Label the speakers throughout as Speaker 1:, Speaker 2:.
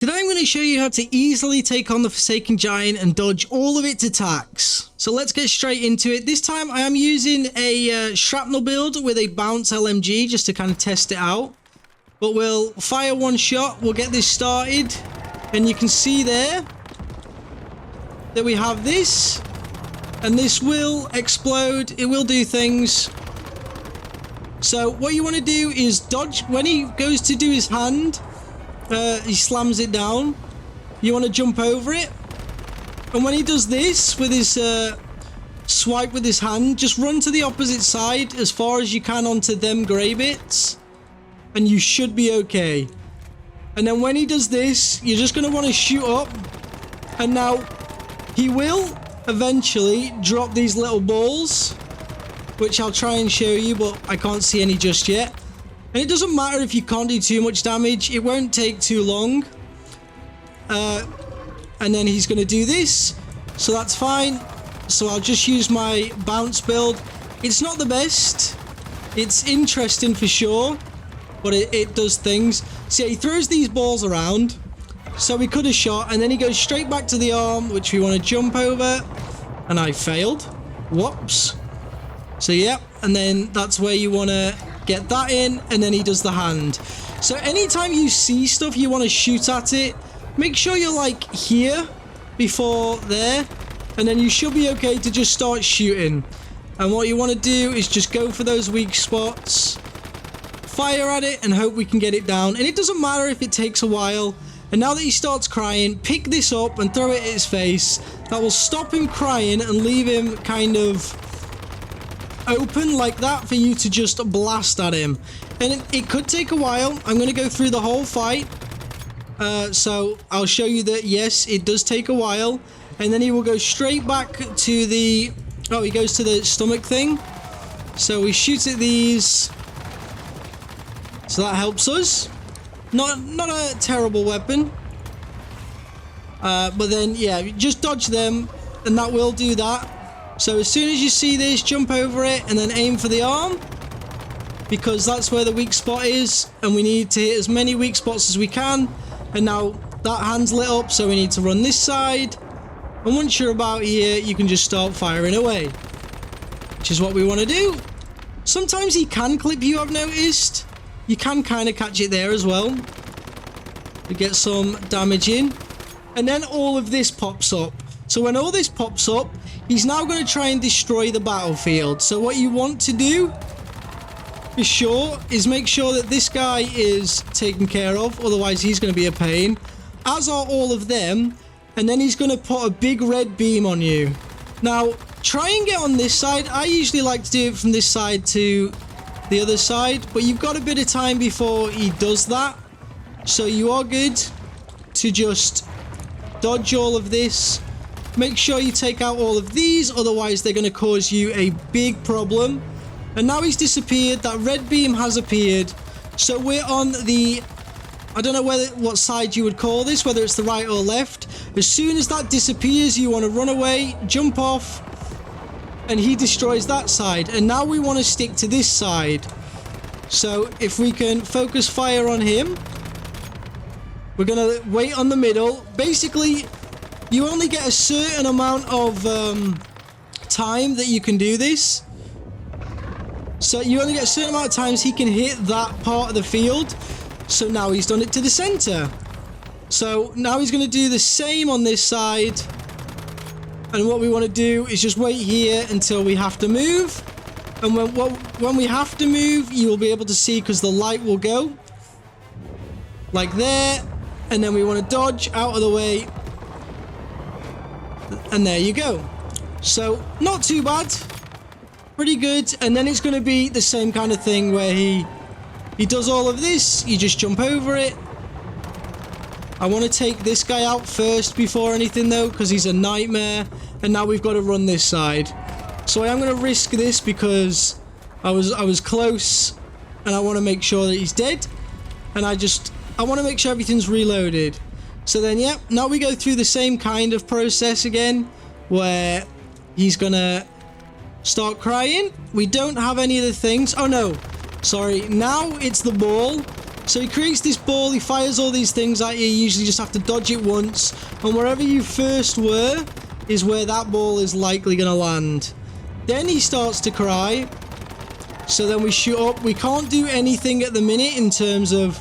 Speaker 1: Today I'm going to show you how to easily take on the Forsaken Giant and dodge all of its attacks. So let's get straight into it. This time I am using a shrapnel build with a bounce LMG just to kind of test it out. But we'll fire one shot, we'll get this started, and you can see there that we have this, and this will explode, it will do things. So what you want to do is dodge. When he goes to do his hand, he slams it down. You want to jump over it. And when he does this with his swipe with his hand, just run to the opposite side as far as you can onto them grey bits. And you should be okay. And then when he does this, you're just going to want to shoot up. And now he will eventually drop these little balls, which I'll try and show you, but I can't see any just yet. And it doesn't matter if you can't do too much damage, it won't take too long. And then he's going to do this, so that's fine. So I'll just use my bounce build. It's not the best, it's interesting for sure, but it does things. So he throws these balls around, so we could have shot, and then he goes straight back to the arm, which we want to jump over, and I failed. Whoops. So yeah, and then that's where you want to get that in, and then he does the hand. So anytime you see stuff you want to shoot at it, make sure you're like here before there, and then you should be okay to just start shooting. And what you want to do is just go for those weak spots, fire at it, and hope we can get it down. And it doesn't matter if it takes a while. And now that he starts crying, pick this up and throw it at his face. That will stop him crying and leave him kind of open like that for you to just blast at him. And it could take a while. I'm going to go through the whole fight, so I'll show you that yes, it does take a while. And then he will go straight back to the he goes to the stomach thing, so we shoot at these, so that helps us. Not a terrible weapon, but then yeah, just dodge them and that will do that. So as soon as you see this, jump over it and then aim for the arm, because that's where the weak spot is, and we need to hit as many weak spots as we can. And now that hand's lit up, so we need to run this side, and once you're about here, you can just start firing away, which is what we want to do. Sometimes he can clip you, I've noticed. You can kind of catch it there as well to get some damage in. And then all of this pops up. So when all this pops up, he's now going to try and destroy the battlefield. So what you want to do, for sure, is make sure that this guy is taken care of. Otherwise, he's going to be a pain. As are all of them. And then he's going to put a big red beam on you. Now, try and get on this side. I usually like to do it from this side to the other side. But you've got a bit of time before he does that. So you are good to just dodge all of this. Make sure you take out all of these, otherwise they're going to cause you a big problem. And now he's disappeared. That red beam has appeared. So we're on the, I don't know what side you would call this, whether it's the right or left. As soon as that disappears, you want to run away, jump off, and he destroys that side. And now we want to stick to this side. So if we can focus fire on him, we're going to wait on the middle. Basically, you only get a certain amount of time that you can do this. So you only get a certain amount of times he can hit that part of the field. So now he's done it to the center. So now he's going to do the same on this side. And what we want to do is just wait here until we have to move. And when we have to move, you will be able to see, because the light will go like there. And then we want to dodge out of the way. And there you go. So not too bad, pretty good. And then it's going to be the same kind of thing where he does all of this, you just jump over it. I want to take this guy out first before anything though, because he's a nightmare. And now we've got to run this side, so I am going to risk this because I was close, and I want to make sure that he's dead. And I want to make sure everything's reloaded. So then, yeah, now we go through the same kind of process again, where he's gonna start crying. We don't have any of the things. Oh no, sorry. Now it's the ball. So he creates this ball, he fires all these things at you, you usually just have to dodge it once, and wherever you first were is where that ball is likely going to land. Then he starts to cry, so then we shoot up. We can't do anything at the minute in terms of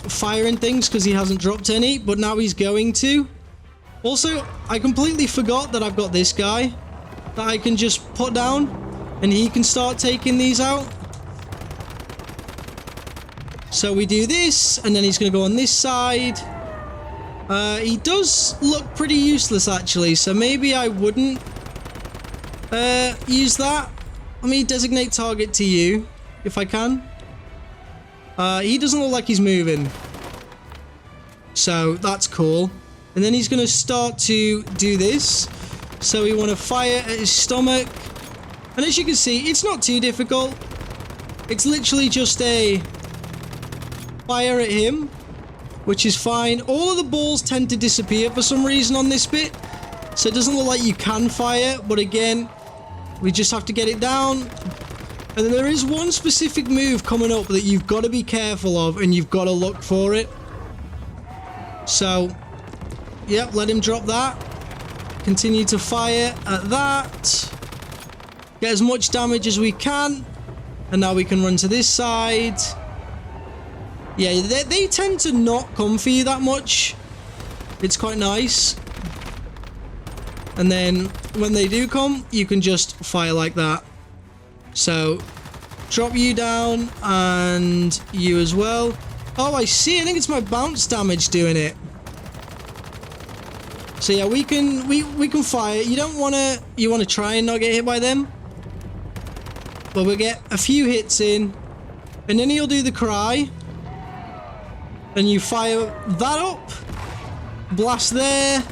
Speaker 1: firing things because he hasn't dropped any, but now he's going to. Also, I completely forgot that I've got this guy that I can just put down and he can start taking these out. So we do this, and then he's going to go on this side. He does look pretty useless, actually, so maybe I wouldn't use that. Let me designate target to you, if I can. He doesn't look like he's moving. So, that's cool. And then he's going to start to do this. So we want to fire at his stomach. And as you can see, it's not too difficult. It's literally just a fire at him, which is fine. All of the balls tend to disappear for some reason on this bit, so it doesn't look like you can fire, but again, we just have to get it down. And then there is one specific move coming up that you've got to be careful of, and you've got to look for it. So, yep, let him drop that. Continue to fire at that. Get as much damage as we can. And now we can run to this side. Yeah, they tend to not come for you that much. It's quite nice. And then when they do come, you can just fire like that. So, drop you down and you as well. Oh, I see. I think it's my bounce damage doing it. So yeah, we can fire. You don't want to. You want to try and not get hit by them. But we'll get a few hits in, and then he'll do the cry. And you fire that up, blast there,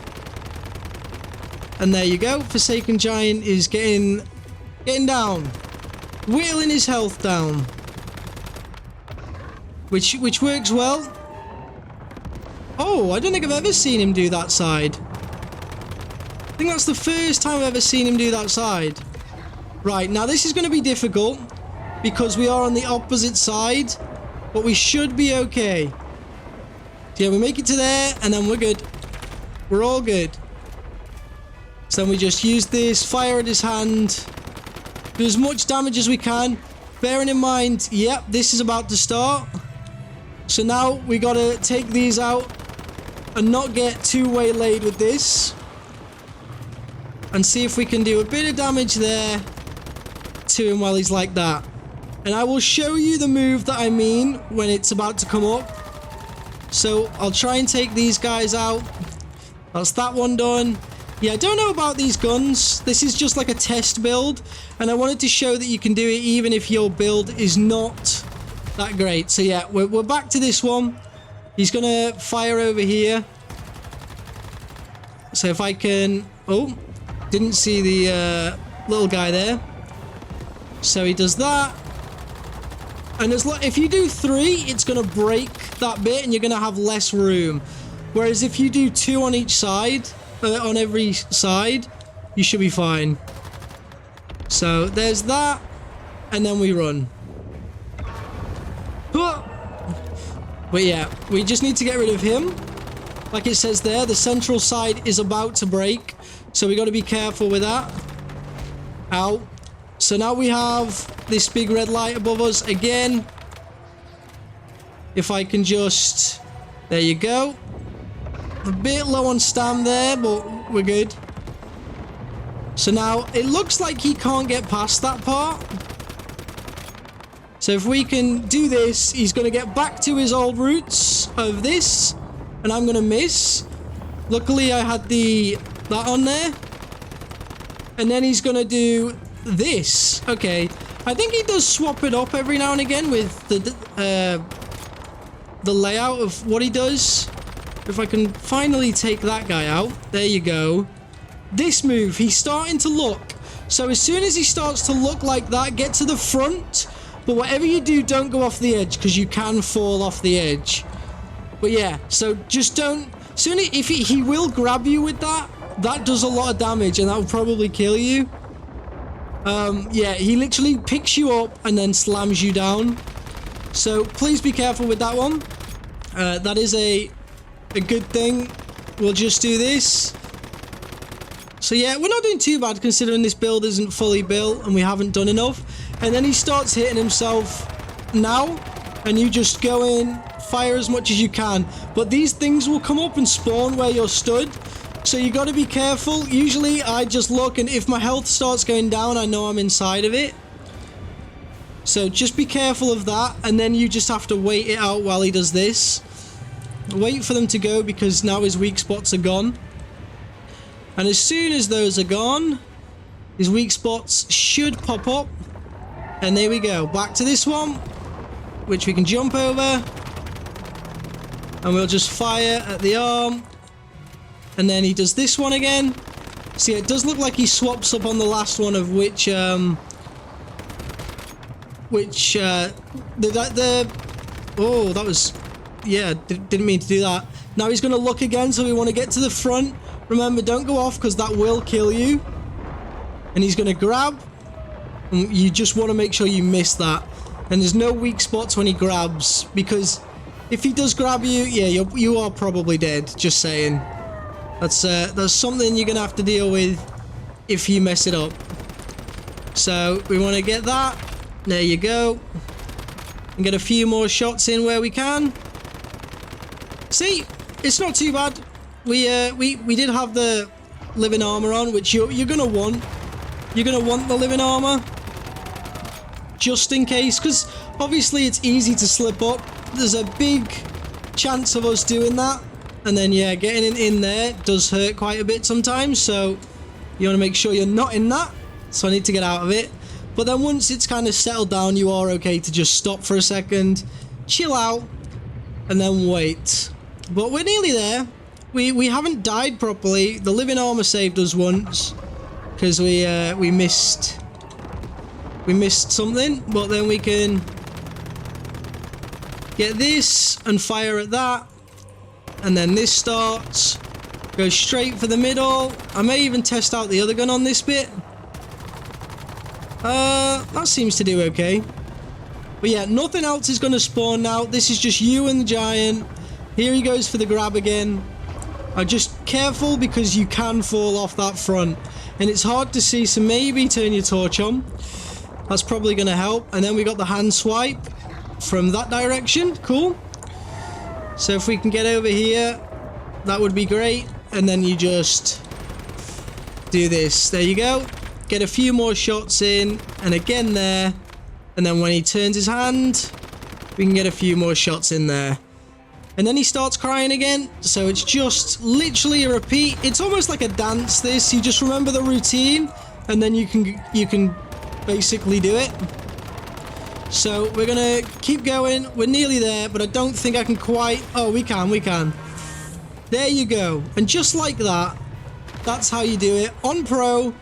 Speaker 1: and there you go. Forsaken Giant is getting down, whittling his health down, which works well. Oh, I don't think I've ever seen him do that side. I think that's the first time I've ever seen him do that side. Right, now this is going to be difficult because we are on the opposite side, but we should be okay. Yeah, we make it to there, and then we're good. We're all good. So then we just use this, fire at his hand, do as much damage as we can. Bearing in mind, yep, this is about to start. So now we gotta take these out and not get too waylaid with this. And see if we can do a bit of damage there to him while he's like that. And I will show you the move that I mean when it's about to come up. So I'll try and take these guys out. That's that one done. Yeah, I don't know about these guns. This is just like a test build. And I wanted to show that you can do it even if your build is not that great. So yeah, we're back to this one. He's going to fire over here. So if I can... Oh, didn't see the little guy there. So he does that. And if you do 3, it's going to break that bit and you're going to have less room. Whereas if you do 2 on each side, on every side, you should be fine. So there's that. And then we run. But yeah, we just need to get rid of him. Like it says there, the central side is about to break. So we got to be careful with that. Ow. So now we have this big red light above us again. If I can just... There you go. A bit low on stam there, but we're good. So now it looks like he can't get past that part. So if we can do this, he's going to get back to his old roots of this. And I'm going to miss. Luckily, I had that on there. And then he's going to do this. Okay. I think he does swap it up every now and again with the layout of what he does. If I can finally take that guy out. There you go. This move, he's starting to look. So as soon as he starts to look like that, get to the front. But whatever you do, don't go off the edge because you can fall off the edge. But yeah, so just don't... Soon if he will grab you with that, that does a lot of damage and that will probably kill you. Yeah, he literally picks you up and then slams you down. So please be careful with that one. That is a good thing. We'll just do this. So yeah, we're not doing too bad considering this build isn't fully built and we haven't done enough. And then he starts hitting himself now, and you just go in, fire as much as you can. But these things will come up and spawn where you're stood, so you got to be careful. Usually I just look, and if my health starts going down, I know I'm inside of it. So just be careful of that, and then you just have to wait it out while he does this. Wait for them to go, because now his weak spots are gone. And as soon as those are gone, his weak spots should pop up. And there we go. Back to this one, which we can jump over. And we'll just fire at the arm. And then he does this one again. See, it does look like he swaps up on the last one of which... oh, that was... Yeah, didn't mean to do that. Now he's going to look again, so we want to get to the front. Remember, don't go off, because that will kill you. And he's going to grab. And you just want to make sure you miss that. And there's no weak spots when he grabs, because if he does grab you, yeah, you are probably dead. Just saying. That's something you're going to have to deal with if you mess it up. So we want to get that. There you go. And get a few more shots in where we can. See, it's not too bad. We did have the living armor on, which you're gonna want. You're gonna want the living armor, just in case, because obviously it's easy to slip up. There's a big chance of us doing that, and then yeah, getting it in there does hurt quite a bit sometimes. So you want to make sure you're not in that. So I need to get out of it. But then once it's kind of settled down, you are okay to just stop for a second, chill out, and then wait. But we're nearly there. We haven't died properly. The living armor saved us once because we missed something, but then we can get this and fire at that, and then this starts, go straight for the middle. I may even test out the other gun on this bit. That seems to do okay. But yeah, nothing else is going to spawn now. This is just you and the giant. Here he goes for the grab again. Just careful, because you can fall off that front. And it's hard to see, so maybe turn your torch on. That's probably going to help. And then we got the hand swipe from that direction. Cool. So if we can get over here, that would be great. And then you just do this. There you go. Get a few more shots in. And again there. And then when he turns his hand, we can get a few more shots in there. And then he starts crying again. So it's just literally a repeat. It's almost like a dance, this. You just remember the routine, and then you can basically do it. So we're gonna keep going. We're nearly there, but I don't think I can quite... Oh, we can. There you go. And just like that, that's how you do it. On Pro,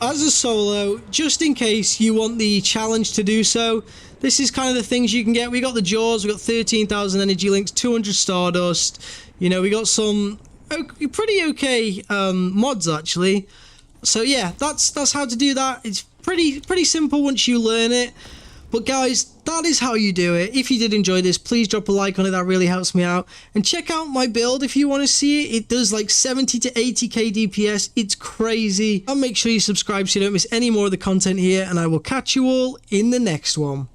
Speaker 1: as a solo, just in case you want the challenge to do so. This is kind of the things you can get. We got the Jaws, we got 13,000 energy links, 200 Stardust. You know, we got some pretty okay mods, actually. So yeah, that's how to do that. It's pretty simple once you learn it. But guys, that is how you do it. If you did enjoy this, please drop a like on it. That really helps me out. And check out my build if you want to see it. It does like 70 to 80k DPS. It's crazy. And make sure you subscribe so you don't miss any more of the content here. And I will catch you all in the next one.